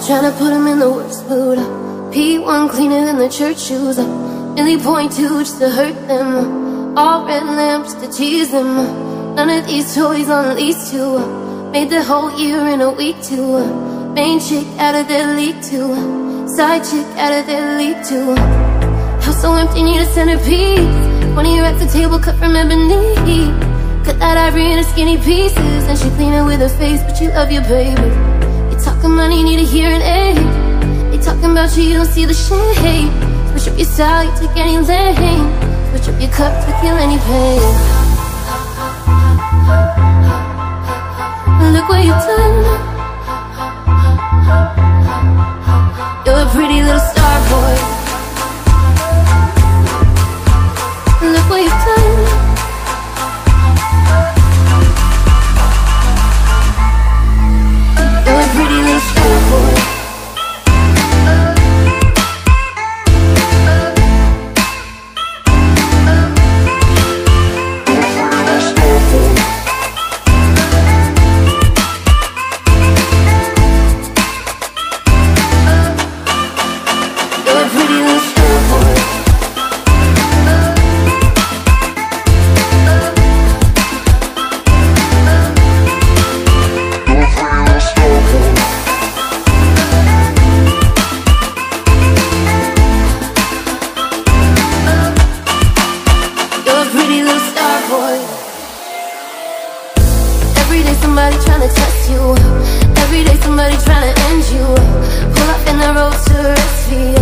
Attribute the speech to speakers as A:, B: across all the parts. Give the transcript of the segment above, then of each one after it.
A: Tryna put him in the worst mood. P1 cleaner than the church shoes. Really point to just to hurt them. All red lamps to tease them. None of these toys on lease too. Made the whole year in a week too. Main chick out of their league too. Side chick out of their league too. House so empty, need a centerpiece. 20 racks a table cut from ebony. Cut that ivory into skinny pieces. And she clean it with her face, but you love your baby. You talking money, need a hearing aid. They talking about you, you don't see the shade. Switch up your style, you take any lane. Switch up your cup to kill any pain. Look what you've done. You're a pretty little star boy. Look what you've done. You're a pretty little star boy. Every day somebody tryna test you. Every day somebody tryna end you. Pull up in the road to rescue.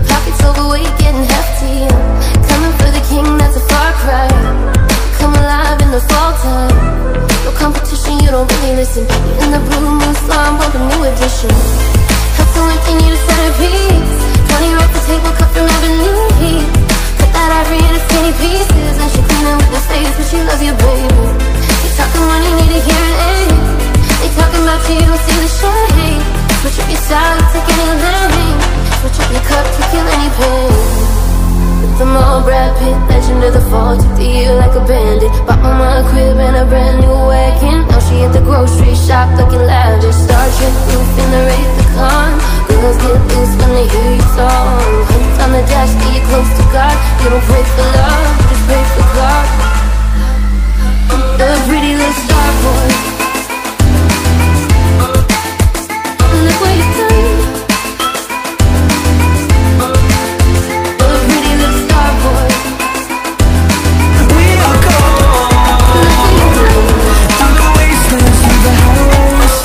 A: Pockets overweight, getting hefty. Coming for the king, that's a far cry. Come alive in the fall time. No competition, you don't really listen. In the blue moon slum, bump a new edition. House so empty, need a centerpiece. 20 racks the table cut from ebony. Cut that ivory into skinny pieces. And she clean it with her face, but she loves your baby. Talking money, need a hearing aid. They talking about you, you don't see the shade. Switch up your style, you take any lane. Switch up your cup to kill any pain. With them all Brad Pitt, legend of the fall. Took the year like a bandit. Bought mama a crib and a brand new wagon. Now she at the grocery shop looking lavish. Star Trek roof in the Wraith the Con. Girls get loose when they hear your song. Hunts on the dash, get you close to God. You don't pray for love, you just pray for God. You're a pretty little star boy. Look what you've done. You're a pretty little star boy.
B: We are gone.
A: Look what you've done.
B: Through the wastelands, through the highways.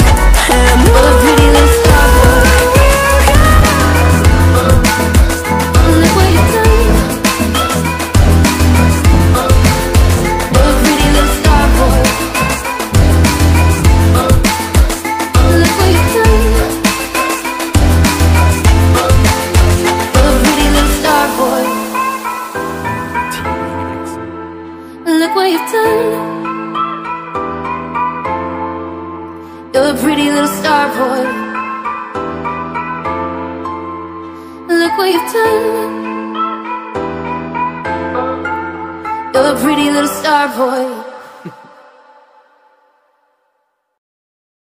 B: And
A: You're a pretty little star boy. Look what you've done. You're a pretty little star boy. Look what you've done. You're a pretty little star boy. Look what you've done. You're a pretty little star boy. Look what you've done. You're a pretty little star boy.